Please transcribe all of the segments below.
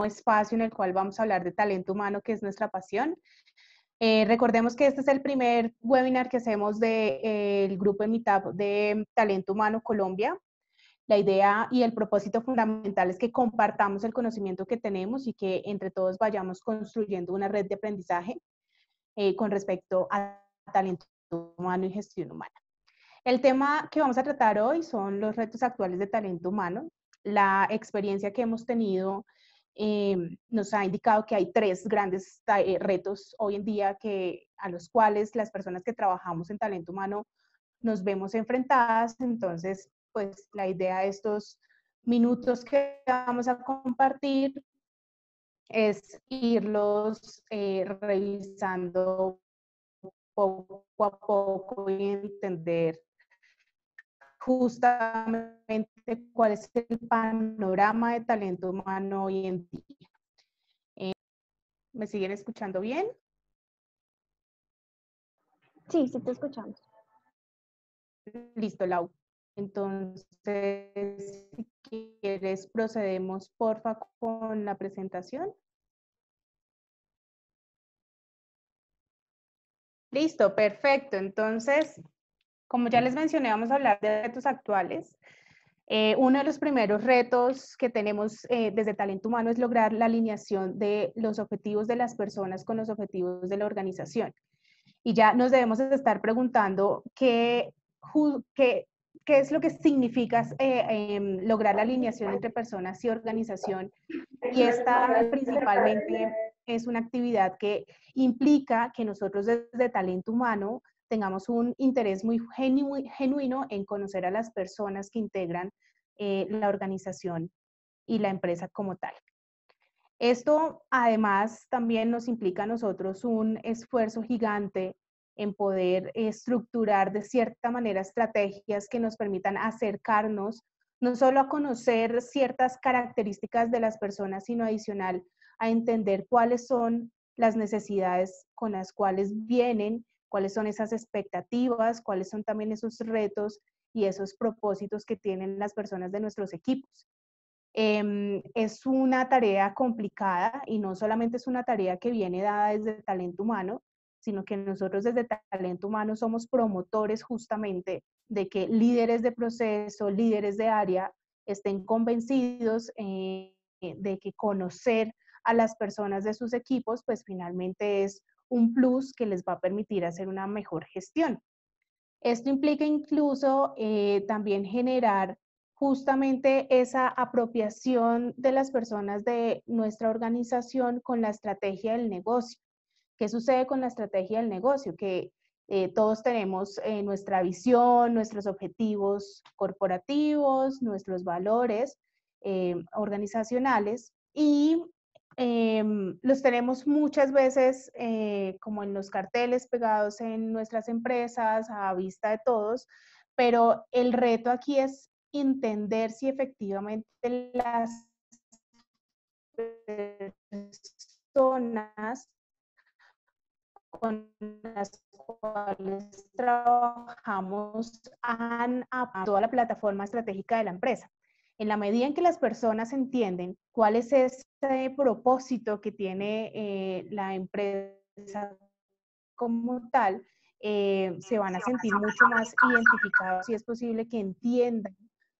espacio en el cual vamos a hablar de talento humano, que es nuestra pasión. Recordemos que este es el primer webinar que hacemos del grupo de Meetup de Talento Humano Colombia. La idea y el propósito fundamental es que compartamos el conocimiento que tenemos y que entre todos vayamos construyendo una red de aprendizaje con respecto a talento humano y gestión humana. El tema que vamos a tratar hoy son los retos actuales de talento humano. La experiencia que hemos tenido nos ha indicado que hay tres grandes retos hoy en día a los cuales las personas que trabajamos en talento humano nos vemos enfrentadas. Entonces, pues la idea de estos minutos que vamos a compartir es irlos revisando poco a poco y entender justamente cuál es el panorama de talento humano hoy en día. ¿Me siguen escuchando bien? Sí, sí te escuchamos. Listo, Lau. Entonces, si quieres, procedemos, porfa, con la presentación. Listo, perfecto. Entonces, como ya les mencioné, vamos a hablar de retos actuales. Uno de los primeros retos que tenemos desde Talento Humano es lograr la alineación de los objetivos de las personas con los objetivos de la organización. Y ya nos debemos estar preguntando qué es lo que significa lograr la alineación entre personas y organización. Y esta principalmente es una actividad que implica que nosotros desde Talento Humano tengamos un interés muy genuino en conocer a las personas que integran la organización y la empresa como tal. Esto además también nos implica a nosotros un esfuerzo gigante en poder estructurar de cierta manera estrategias que nos permitan acercarnos no solo a conocer ciertas características de las personas, sino adicional a entender cuáles son las necesidades con las cuales vienen, cuáles son esas expectativas, cuáles son también esos retos y esos propósitos que tienen las personas de nuestros equipos. Es una tarea complicada y no solamente es una tarea que viene dada desde Talento Humano, sino que nosotros desde Talento Humano somos promotores justamente de que líderes de proceso, líderes de área, estén convencidos de que conocer a las personas de sus equipos, pues finalmente es un plus que les va a permitir hacer una mejor gestión. Esto implica incluso también generar justamente esa apropiación de las personas de nuestra organización con la estrategia del negocio. ¿Qué sucede con la estrategia del negocio? Que todos tenemos nuestra visión, nuestros objetivos corporativos, nuestros valores organizacionales y los tenemos muchas veces como en los carteles pegados en nuestras empresas a vista de todos, pero el reto aquí es entender si efectivamente las personas con las cuales trabajamos han adaptado a la plataforma estratégica de la empresa. En la medida en que las personas entienden cuál es ese propósito que tiene la empresa como tal, se van a sentir mucho más identificados y es posible que entiendan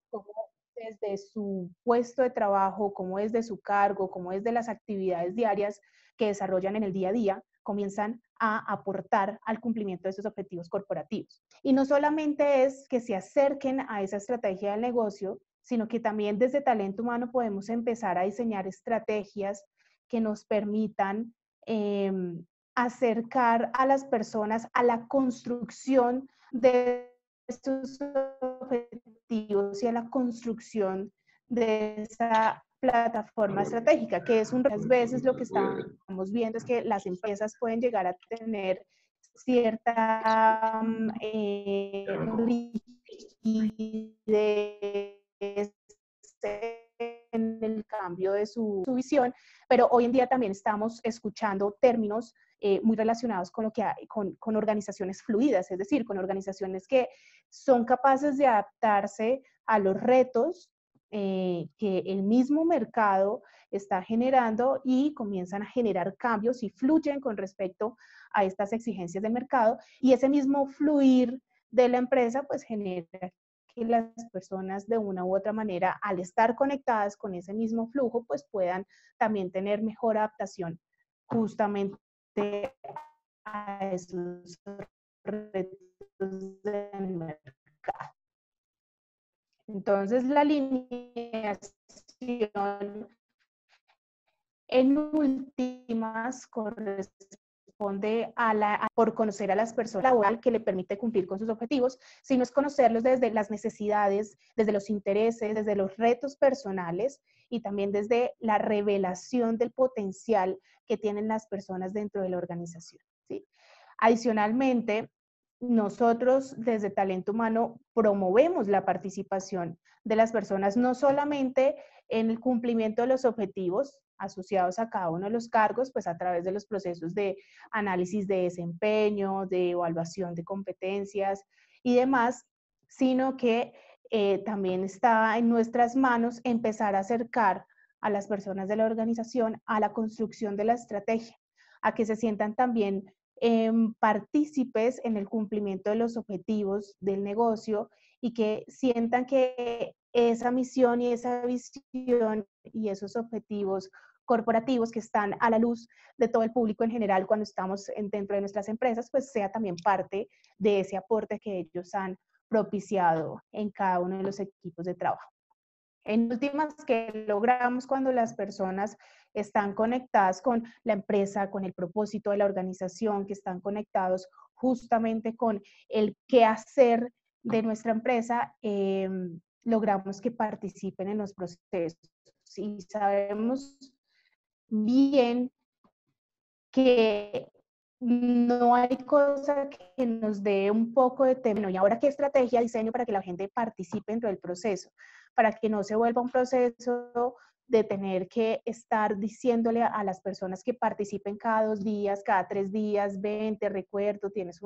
cómo desde su puesto de trabajo, cómo desde su cargo, cómo desde las actividades diarias que desarrollan en el día a día, comienzan a aportar al cumplimiento de esos objetivos corporativos. Y no solamente es que se acerquen a esa estrategia del negocio, sino que también desde talento humano podemos empezar a diseñar estrategias que nos permitan acercar a las personas a la construcción de estos objetivos y a la construcción de esa plataforma estratégica, que es muchas veces lo que estamos viendo es que las empresas pueden llegar a tener cierta rigidez en el cambio de su visión, pero hoy en día también estamos escuchando términos muy relacionados con, lo que hay, con organizaciones fluidas, es decir, con organizaciones que son capaces de adaptarse a los retos que el mismo mercado está generando y comienzan a generar cambios y fluyen con respecto a estas exigencias del mercado, y ese mismo fluir de la empresa pues genera que las personas de una u otra manera, al estar conectadas con ese mismo flujo, pues puedan también tener mejor adaptación justamente a esos retos del mercado. Entonces, la alineación en últimas corresponde por conocer a las personas laboral que le permite cumplir con sus objetivos, sino es conocerlos desde las necesidades, desde los intereses, desde los retos personales y también desde la revelación del potencial que tienen las personas dentro de la organización, ¿sí? Adicionalmente, nosotros desde Talento Humano promovemos la participación de las personas no solamente en el cumplimiento de los objetivos asociados a cada uno de los cargos, pues a través de los procesos de análisis de desempeño, de evaluación de competencias y demás, sino que también está en nuestras manos empezar a acercar a las personas de la organización a la construcción de la estrategia, a que se sientan también partícipes en el cumplimiento de los objetivos del negocio y que sientan que esa misión y esa visión y esos objetivos corporativos que están a la luz de todo el público en general cuando estamos dentro de nuestras empresas, pues sea también parte de ese aporte que ellos han propiciado en cada uno de los equipos de trabajo. En últimas, que logramos cuando las personas están conectadas con la empresa, con el propósito de la organización, que están conectados justamente con el qué hacer de nuestra empresa, logramos que participen en los procesos. Y sabemos bien que no hay cosa que nos dé un poco de temor. Y ahora, ¿qué estrategia diseño para que la gente participe dentro del proceso? Para que no se vuelva un proceso de tener que estar diciéndole a las personas que participen cada 2 días, cada 3 días, ven, te recuerdo, tienes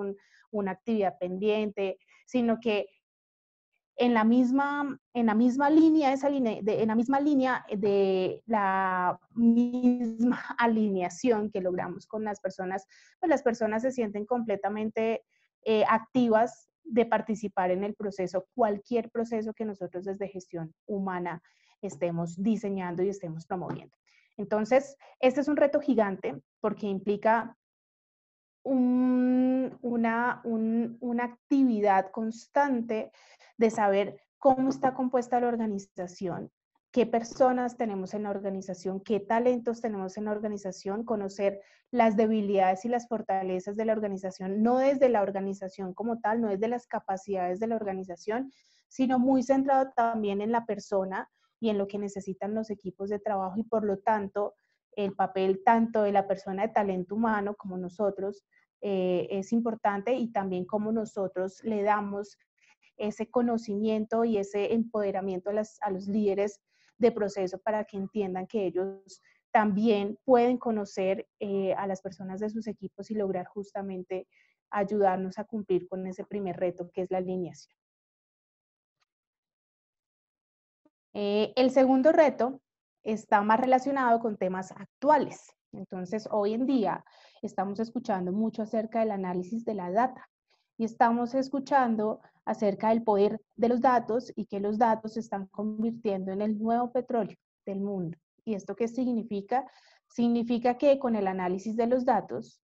una actividad pendiente, sino que en la misma línea, en la misma línea de la misma alineación que logramos con las personas, pues las personas se sienten completamente activas de participar en el proceso, cualquier proceso que nosotros desde gestión humana estemos diseñando y estemos promoviendo. Entonces, este es un reto gigante porque implica una actividad constante de saber cómo está compuesta la organización, qué personas tenemos en la organización, qué talentos tenemos en la organización, conocer las debilidades y las fortalezas de la organización, no desde la organización como tal, no desde las capacidades de la organización, sino muy centrado también en la persona y en lo que necesitan los equipos de trabajo y por lo tanto el papel tanto de la persona de talento humano como nosotros es importante y también cómo nosotros le damos ese conocimiento y ese empoderamiento a los líderes de proceso para que entiendan que ellos también pueden conocer a las personas de sus equipos y lograr justamente ayudarnos a cumplir con ese primer reto que es la alineación. El segundo reto está más relacionado con temas actuales. Entonces, hoy en día estamos escuchando mucho acerca del análisis de la data y estamos escuchando acerca del poder de los datos y que los datos se están convirtiendo en el nuevo petróleo del mundo. ¿Y esto qué significa? Significa que con el análisis de los datos,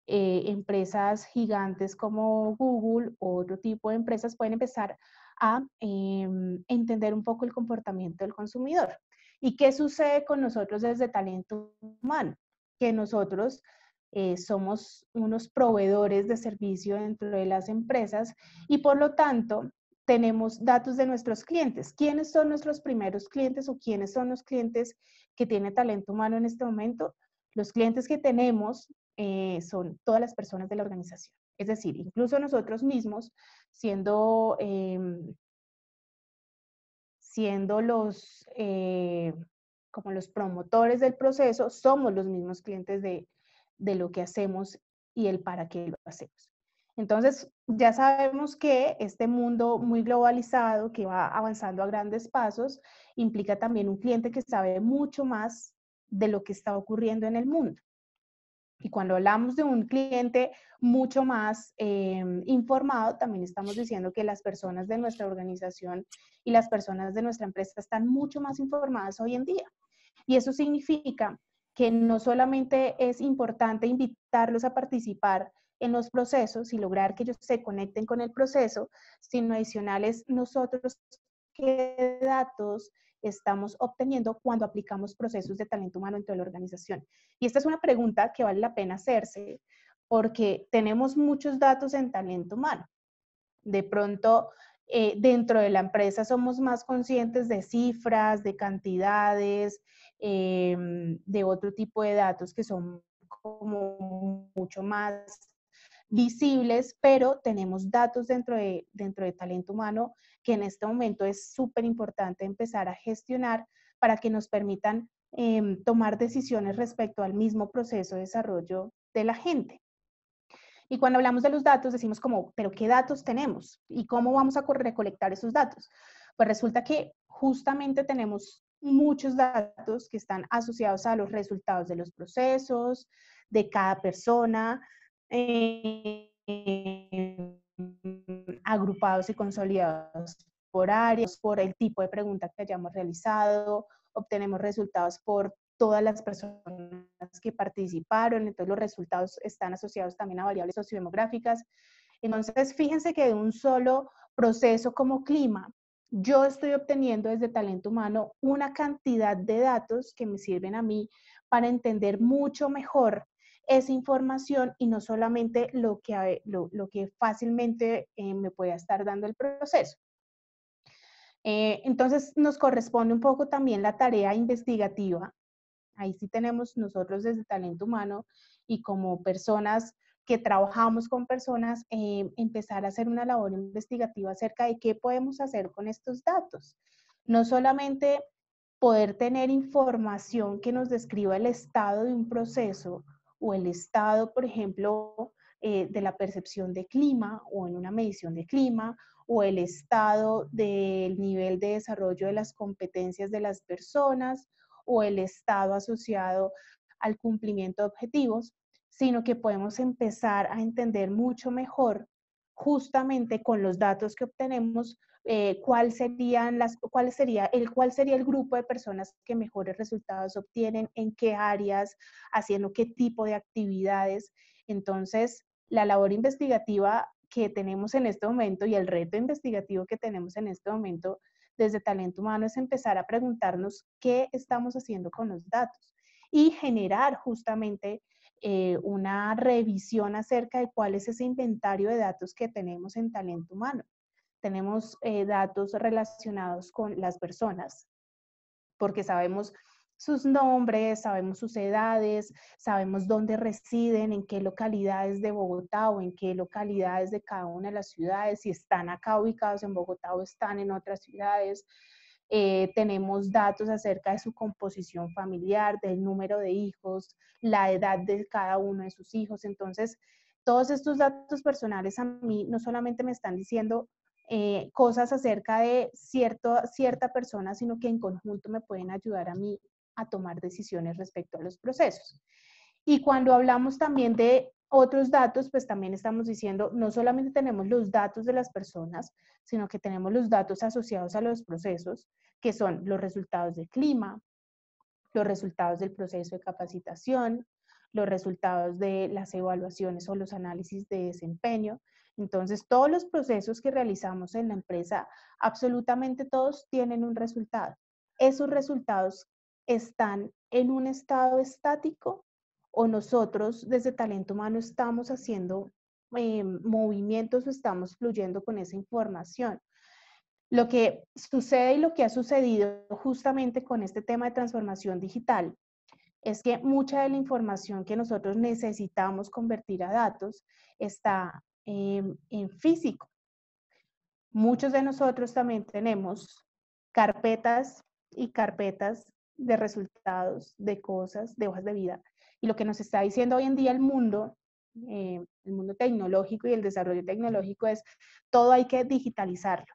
empresas gigantes como Google o otro tipo de empresas pueden empezar a entender un poco el comportamiento del consumidor. ¿Y qué sucede con nosotros desde talento humano? Que nosotros somos unos proveedores de servicio dentro de las empresas y por lo tanto tenemos datos de nuestros clientes. ¿Quiénes son nuestros primeros clientes o quiénes son los clientes que tiene talento humano en este momento? Los clientes que tenemos son todas las personas de la organización. Es decir, incluso nosotros mismos, siendo como los promotores del proceso, somos los mismos clientes de lo que hacemos y el para qué lo hacemos. Entonces, ya sabemos que este mundo muy globalizado, que va avanzando a grandes pasos, implica también un cliente que sabe mucho más de lo que está ocurriendo en el mundo. Y cuando hablamos de un cliente mucho más informado, también estamos diciendo que las personas de nuestra organización y las personas de nuestra empresa están mucho más informadas hoy en día. Y eso significa que no solamente es importante invitarlos a participar en los procesos y lograr que ellos se conecten con el proceso, sino adicionales nosotros qué datos estamos obteniendo cuando aplicamos procesos de talento humano dentro de la organización. Y esta es una pregunta que vale la pena hacerse porque tenemos muchos datos en talento humano. De pronto, dentro de la empresa somos más conscientes de cifras, de cantidades, de otro tipo de datos que son como mucho más visibles, pero tenemos datos dentro de talento humano que en este momento es súper importante empezar a gestionar para que nos permitan tomar decisiones respecto al mismo proceso de desarrollo de la gente. Y cuando hablamos de los datos, decimos como, pero ¿qué datos tenemos? ¿Y cómo vamos a recolectar esos datos? Pues resulta que justamente tenemos muchos datos que están asociados a los resultados de los procesos, de cada persona, agrupados y consolidados por áreas, por el tipo de pregunta que hayamos realizado, obtenemos resultados por todas las personas que participaron, entonces los resultados están asociados también a variables sociodemográficas. Entonces, fíjense que de un solo proceso como clima, yo estoy obteniendo desde talento humano una cantidad de datos que me sirven a mí para entender mucho mejor esa información y no solamente lo que fácilmente me pueda estar dando el proceso. Entonces, nos corresponde un poco también la tarea investigativa. Ahí sí tenemos nosotros desde talento humano y como personas que trabajamos con personas, empezar a hacer una labor investigativa acerca de qué podemos hacer con estos datos. No solamente poder tener información que nos describa el estado de un proceso o el estado, por ejemplo, de la percepción de clima o en una medición de clima o el estado del nivel de desarrollo de las competencias de las personas o el estado asociado al cumplimiento de objetivos, sino que podemos empezar a entender mucho mejor justamente con los datos que obtenemos cuál sería el grupo de personas que mejores resultados obtienen, en qué áreas, haciendo qué tipo de actividades. Entonces, la labor investigativa que tenemos en este momento y el reto investigativo que tenemos en este momento desde talento humano es empezar a preguntarnos qué estamos haciendo con los datos y generar justamente una revisión acerca de cuál es ese inventario de datos que tenemos en talento humano. Tenemos datos relacionados con las personas, porque sabemos sus nombres, sabemos sus edades, sabemos dónde residen, en qué localidades de Bogotá o en qué localidades de cada una de las ciudades, si están acá ubicados en Bogotá o están en otras ciudades. Tenemos datos acerca de su composición familiar, del número de hijos, la edad de cada uno de sus hijos. Entonces, todos estos datos personales a mí no solamente me están diciendo cosas acerca de cierta persona, sino que en conjunto me pueden ayudar a mí a tomar decisiones respecto a los procesos. Y cuando hablamos también de otros datos, pues también estamos diciendo, no solamente tenemos los datos de las personas, sino que tenemos los datos asociados a los procesos, que son los resultados del clima, los resultados del proceso de capacitación, los resultados de las evaluaciones o los análisis de desempeño. Entonces, todos los procesos que realizamos en la empresa, absolutamente todos tienen un resultado. Esos resultados están en un estado estático o nosotros desde talento humano estamos haciendo movimientos o estamos fluyendo con esa información. Lo que sucede y lo que ha sucedido justamente con este tema de transformación digital es que mucha de la información que nosotros necesitamos convertir a datos está en físico. Muchos de nosotros también tenemos carpetas y carpetas de resultados, de cosas, de hojas de vida. Y lo que nos está diciendo hoy en día el mundo el mundo tecnológico y el desarrollo tecnológico es todo hay que digitalizarlo.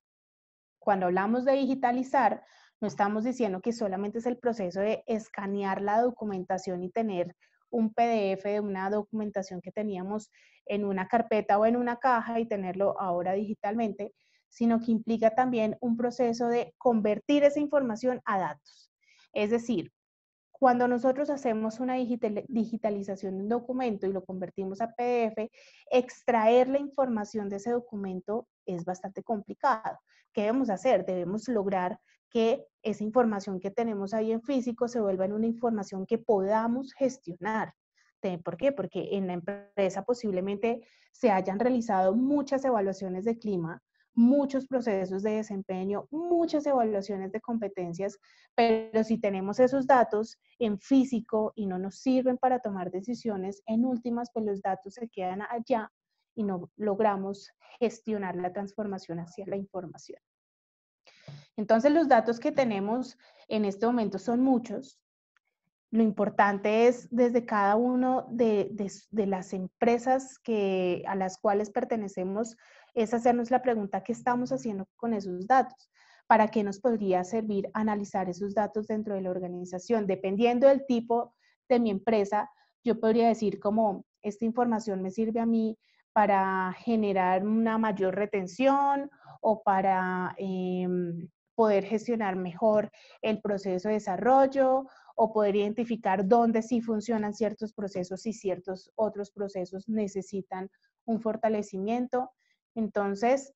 Cuando hablamos de digitalizar, no estamos diciendo que solamente es el proceso de escanear la documentación y tener un PDF de una documentación que teníamos en una carpeta o en una caja y tenerlo ahora digitalmente, sino que implica también un proceso de convertir esa información a datos. Es decir, cuando nosotros hacemos una digitalización de un documento y lo convertimos a PDF, extraer la información de ese documento es bastante complicado. ¿Qué debemos hacer? Debemos lograr que esa información que tenemos ahí en físico se vuelva en una información que podamos gestionar. ¿Por qué? Porque en la empresa posiblemente se hayan realizado muchas evaluaciones de clima, muchos procesos de desempeño, muchas evaluaciones de competencias, pero si tenemos esos datos en físico y no nos sirven para tomar decisiones, en últimas, pues los datos se quedan allá y no logramos gestionar la transformación hacia la información. Entonces, los datos que tenemos en este momento son muchos. Lo importante es desde cada uno de las empresas a las cuales pertenecemos, es hacernos la pregunta, ¿qué estamos haciendo con esos datos? ¿Para qué nos podría servir analizar esos datos dentro de la organización? Dependiendo del tipo de mi empresa, yo podría decir como, esta información me sirve a mí para generar una mayor retención o para poder gestionar mejor el proceso de desarrollo, o poder identificar dónde sí funcionan ciertos procesos y ciertos otros procesos necesitan un fortalecimiento. Entonces,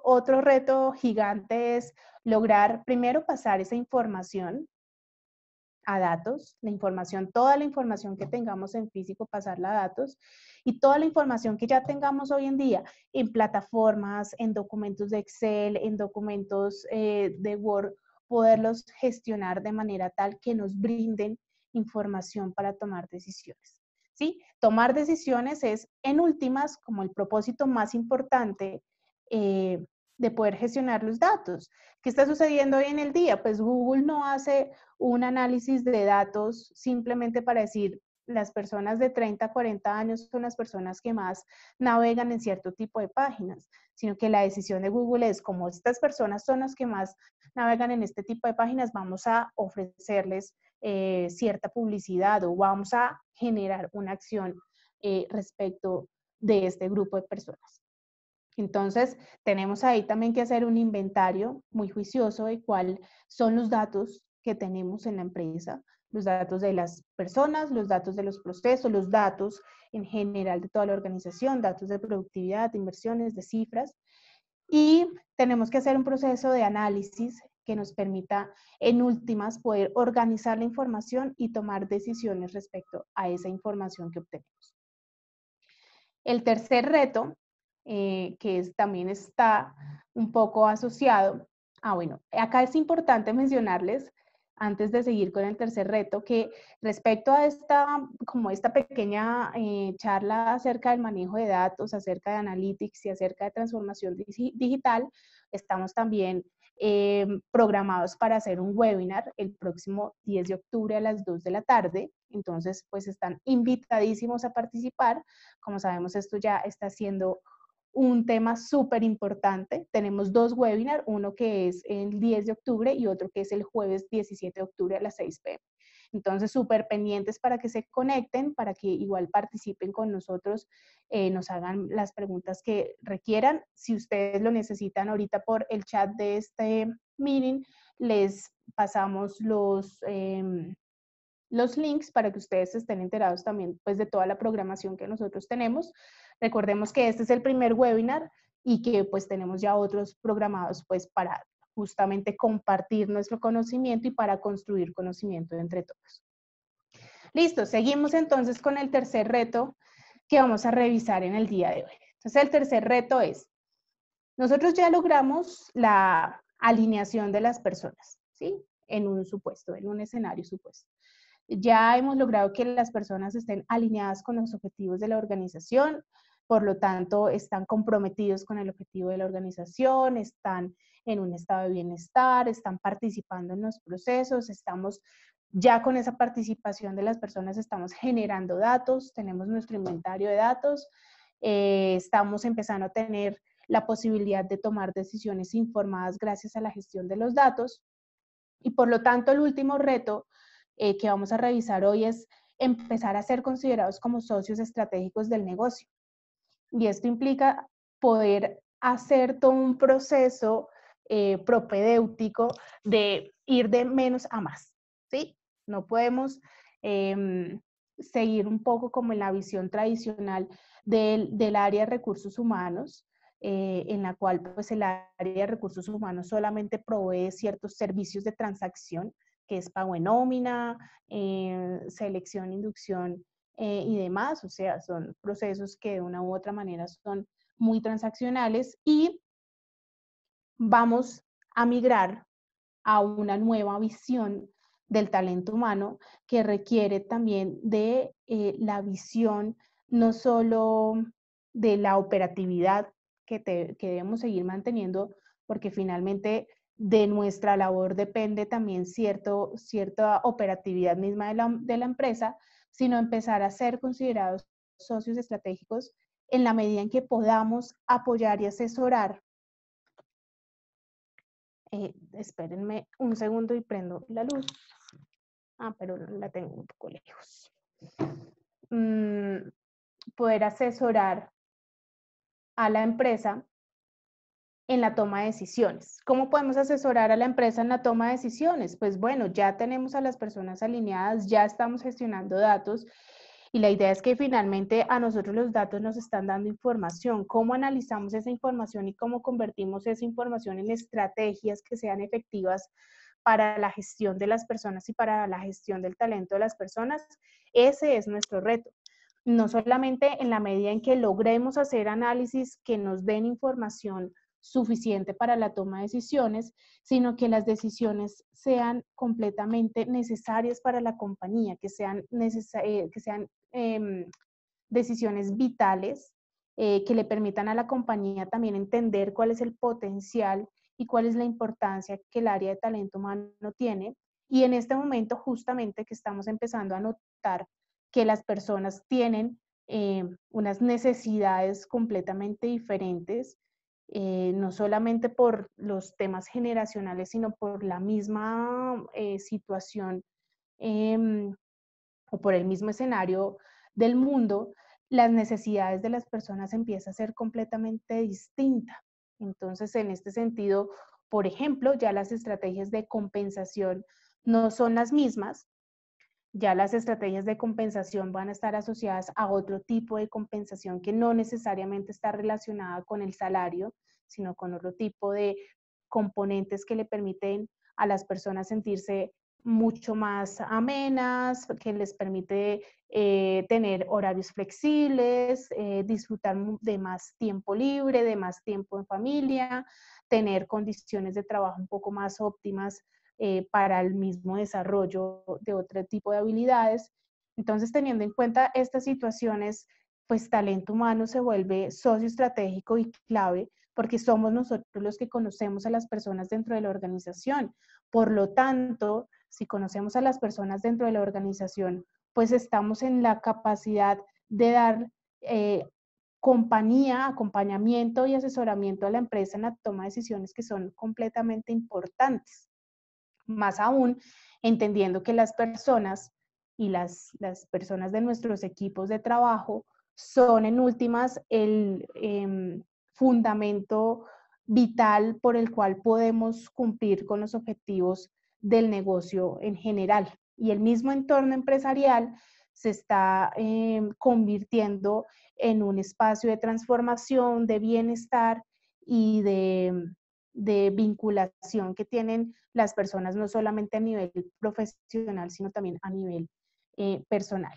otro reto gigante es lograr primero pasar esa información a datos, toda la información que tengamos en físico, pasarla a datos, y toda la información que ya tengamos hoy en día en plataformas, en documentos de Excel, en documentos de Word, poderlos gestionar de manera tal que nos brinden información para tomar decisiones. ¿Sí? Tomar decisiones es, en últimas, como el propósito más importante de poder gestionar los datos. ¿Qué está sucediendo hoy en el día? Pues Google no hace un análisis de datos simplemente para decir, las personas de 30 a 40 años son las personas que más navegan en cierto tipo de páginas, sino que la decisión de Google es, como estas personas son las que más navegan en este tipo de páginas, vamos a ofrecerles cierta publicidad o vamos a generar una acción respecto de este grupo de personas. Entonces, tenemos ahí también que hacer un inventario muy juicioso de cuáles son los datos que tenemos en la empresa, los datos de las personas, los datos de los procesos, los datos en general de toda la organización, datos de productividad, de inversiones, de cifras. Y tenemos que hacer un proceso de análisis que nos permita, en últimas, poder organizar la información y tomar decisiones respecto a esa información que obtenemos. El tercer reto, también está un poco asociado, bueno, acá es importante mencionarles, antes de seguir con el tercer reto, que respecto a esta pequeña charla acerca del manejo de datos, acerca de analytics y acerca de transformación digital, estamos también programados para hacer un webinar el próximo 10 de octubre a las 2 de la tarde. Entonces, pues están invitadísimos a participar. Como sabemos, esto ya está siendo un tema súper importante. Tenemos dos webinars, uno que es el 10 de octubre y otro que es el jueves 17 de octubre a las 6 p.m. Entonces, súper pendientes para que se conecten, para que igual participen con nosotros, nos hagan las preguntas que requieran. Si ustedes lo necesitan ahorita por el chat de este meeting, les pasamos los links para que ustedes estén enterados también pues, de toda la programación que nosotros tenemos. Recordemos que este es el primer webinar y que pues tenemos ya otros programados pues para justamente compartir nuestro conocimiento y para construir conocimiento entre todos. Listo, seguimos entonces con el tercer reto que vamos a revisar en el día de hoy. Entonces el tercer reto es, nosotros ya logramos la alineación de las personas, ¿sí? En un supuesto, en un escenario supuesto. Ya hemos logrado que las personas estén alineadas con los objetivos de la organización, por lo tanto, están comprometidos con el objetivo de la organización, están en un estado de bienestar, están participando en los procesos, estamos Ya con esa participación de las personas estamos generando datos, tenemos nuestro inventario de datos, estamos empezando a tener la posibilidad de tomar decisiones informadas gracias a la gestión de los datos. Y por lo tanto, el último reto que vamos a revisar hoy es empezar a ser considerados como socios estratégicos del negocio. Y esto implica poder hacer todo un proceso propedéutico de ir de menos a más, ¿sí? No podemos seguir un poco como en la visión tradicional del área de recursos humanos, en la cual pues el área de recursos humanos solamente provee ciertos servicios de transacción, que es pago en nómina, selección, inducción y demás, o sea, son procesos que de una u otra manera son muy transaccionales y vamos a migrar a una nueva visión del talento humano que requiere también de la visión no solo de la operatividad que debemos seguir manteniendo, porque finalmente de nuestra labor depende también cierta operatividad misma de la empresa, sino empezar a ser considerados socios estratégicos en la medida en que podamos apoyar y asesorar. Espérenme un segundo y prendo la luz. Ah, pero la tengo un poco lejos. Poder asesorar a la empresa en la toma de decisiones. ¿Cómo podemos asesorar a la empresa en la toma de decisiones? Pues bueno, ya tenemos a las personas alineadas, ya estamos gestionando datos y la idea es que finalmente a nosotros los datos nos están dando información. ¿Cómo analizamos esa información y cómo convertimos esa información en estrategias que sean efectivas para la gestión de las personas y para la gestión del talento de las personas? Ese es nuestro reto. No solamente en la medida en que logremos hacer análisis que nos den información suficiente para la toma de decisiones, sino que las decisiones sean completamente necesarias para la compañía, que sean decisiones vitales que le permitan a la compañía también entender cuál es el potencial y cuál es la importancia que el área de talento humano tiene. Y en este momento justamente que estamos empezando a notar que las personas tienen unas necesidades completamente diferentes, no solamente por los temas generacionales, sino por la misma situación o por el mismo escenario del mundo, las necesidades de las personas empiezan a ser completamente distintas. Entonces, en este sentido, por ejemplo, ya las estrategias de compensación no son las mismas, ya las estrategias de compensación van a estar asociadas a otro tipo de compensación que no necesariamente está relacionada con el salario, sino con otro tipo de componentes que le permiten a las personas sentirse mucho más amenas, que les permite tener horarios flexibles, disfrutar de más tiempo libre, de más tiempo en familia, tener condiciones de trabajo un poco más óptimas para el mismo desarrollo de otro tipo de habilidades. Entonces, teniendo en cuenta estas situaciones, pues talento humano se vuelve socio estratégico y clave porque somos nosotros los que conocemos a las personas dentro de la organización. Por lo tanto, si conocemos a las personas dentro de la organización, pues estamos en la capacidad de dar compañía, acompañamiento y asesoramiento a la empresa en la toma de decisiones que son completamente importantes. Más aún, entendiendo que las personas y las personas de nuestros equipos de trabajo son en últimas el fundamento vital por el cual podemos cumplir con los objetivos del negocio en general. Y el mismo entorno empresarial se está convirtiendo en un espacio de transformación, de bienestar y de vinculación que tienen las personas, no solamente a nivel profesional, sino también a nivel personal.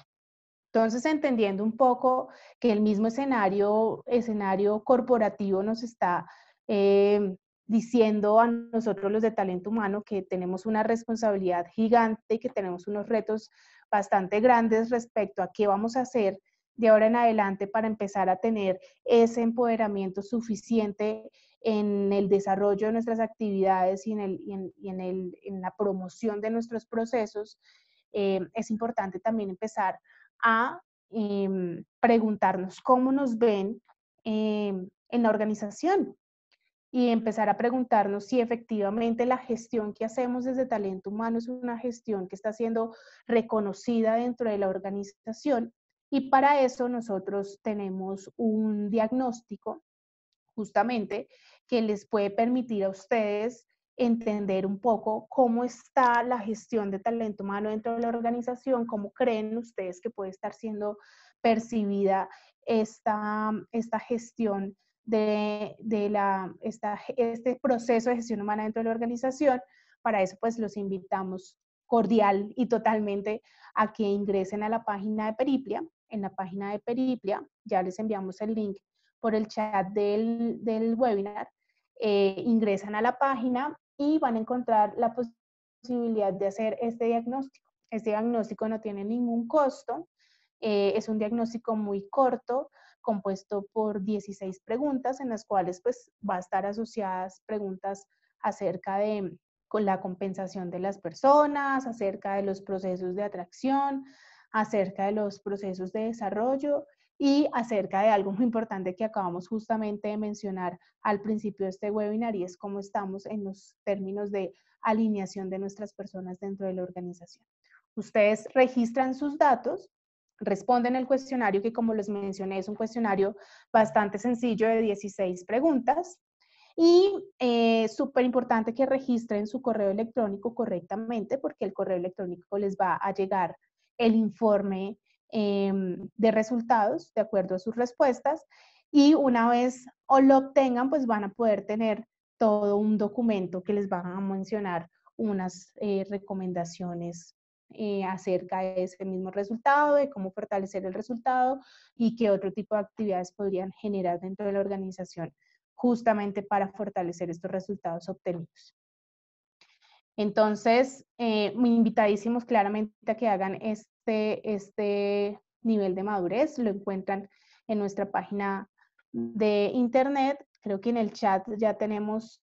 Entonces, entendiendo un poco que el mismo escenario corporativo nos está diciendo a nosotros los de talento humano que tenemos una responsabilidad gigante, que tenemos unos retos bastante grandes respecto a qué vamos a hacer de ahora en adelante para empezar a tener ese empoderamiento suficiente en el desarrollo de nuestras actividades y en la promoción de nuestros procesos. es importante también empezar a preguntarnos cómo nos ven en la organización y empezar a preguntarnos si efectivamente la gestión que hacemos desde talento humano es una gestión que está siendo reconocida dentro de la organización. Y para eso nosotros tenemos un diagnóstico justamente que les puede permitir a ustedes entender un poco cómo está la gestión de talento humano dentro de la organización, cómo creen ustedes que puede estar siendo percibida esta gestión este proceso de gestión humana dentro de la organización. Para eso pues los invitamos cordial y totalmente a que ingresen a la página de Periplia. En la página de Periplia ya les enviamos el link por el chat del webinar, ingresan a la página y van a encontrar la posibilidad de hacer este diagnóstico. Este diagnóstico no tiene ningún costo, es un diagnóstico muy corto, compuesto por 16 preguntas, en las cuales pues va a estar asociadas preguntas acerca de con la compensación de las personas, acerca de los procesos de atracción, acerca de los procesos de desarrollo y acerca de algo muy importante que acabamos justamente de mencionar al principio de este webinar, y es cómo estamos en los términos de alineación de nuestras personas dentro de la organización. Ustedes registran sus datos, responden el cuestionario, que como les mencioné es un cuestionario bastante sencillo de 16 preguntas, y súper importante que registren su correo electrónico correctamente, porque el correo electrónico les va a llegar el informe de resultados de acuerdo a sus respuestas, y una vez lo obtengan, pues van a poder tener todo un documento que les van a mencionar unas recomendaciones acerca de ese mismo resultado, de cómo fortalecer el resultado y qué otro tipo de actividades podrían generar dentro de la organización justamente para fortalecer estos resultados obtenidos. Entonces, muy invitadísimos claramente a que hagan este nivel de madurez. Lo encuentran en nuestra página de internet. Creo que en el chat ya tenemos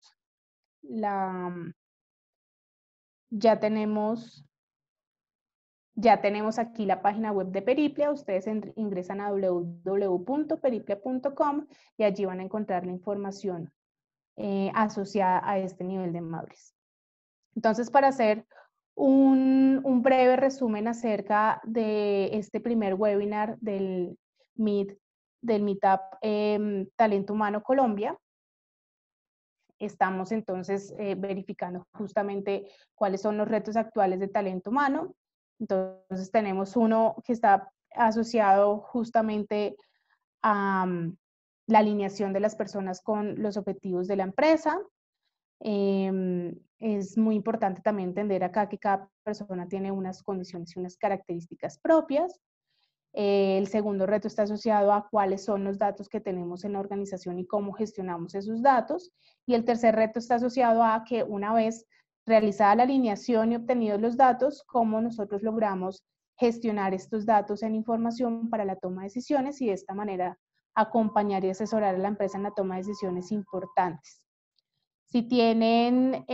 aquí la página web de Periplia. Ustedes ingresan a www.periplia.com y allí van a encontrar la información asociada a este nivel de madurez. Entonces, para hacer un breve resumen acerca de este primer webinar del Meetup Talento Humano Colombia, estamos entonces verificando justamente cuáles son los retos actuales de talento humano. Entonces tenemos uno que está asociado justamente a la alineación de las personas con los objetivos de la empresa. Es muy importante también entender acá que cada persona tiene unas condiciones y unas características propias. El segundo reto está asociado a cuáles son los datos que tenemos en la organización y cómo gestionamos esos datos. Y el tercer reto está asociado a que una vez realizada la alineación y obtenidos los datos, cómo nosotros logramos gestionar estos datos en información para la toma de decisiones y de esta manera acompañar y asesorar a la empresa en la toma de decisiones importantes. Si tienen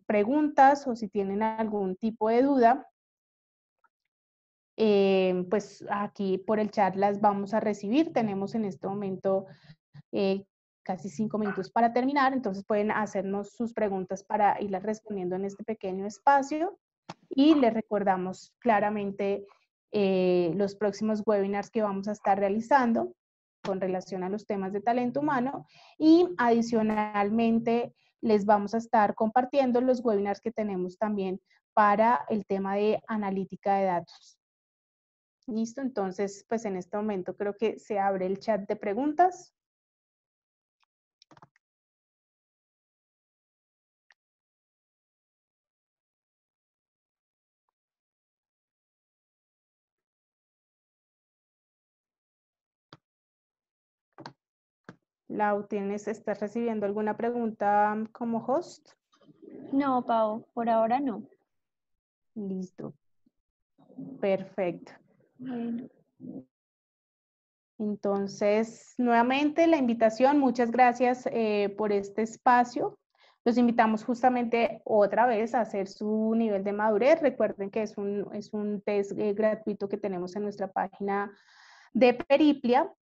preguntas o si tienen algún tipo de duda, pues aquí por el chat las vamos a recibir. Tenemos en este momento casi 5 minutos para terminar, entonces pueden hacernos sus preguntas para irlas respondiendo en este pequeño espacio. Y les recordamos claramente los próximos webinars que vamos a estar realizando con relación a los temas de talento humano, y adicionalmente les vamos a estar compartiendo los webinars que tenemos también para el tema de analítica de datos. Listo, entonces pues en este momento creo que se abre el chat de preguntas. Lau, ¿estás recibiendo alguna pregunta como host? No, Pau, por ahora no. Listo. Perfecto. Bueno. Entonces, nuevamente la invitación, muchas gracias por este espacio. Los invitamos justamente otra vez a hacer su nivel de madurez. Recuerden que es un test gratuito que tenemos en nuestra página de Periplia.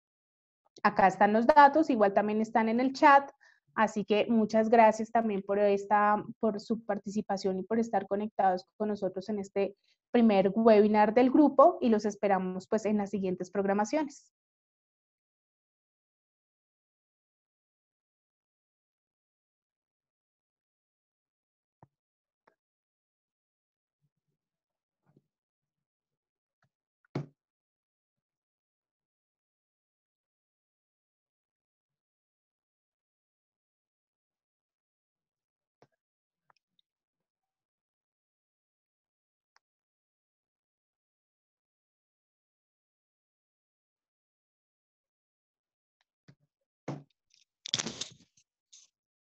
Acá están los datos, igual también están en el chat. Así que muchas gracias también por su participación y por estar conectados con nosotros en este primer webinar del grupo y los esperamos pues en las siguientes programaciones.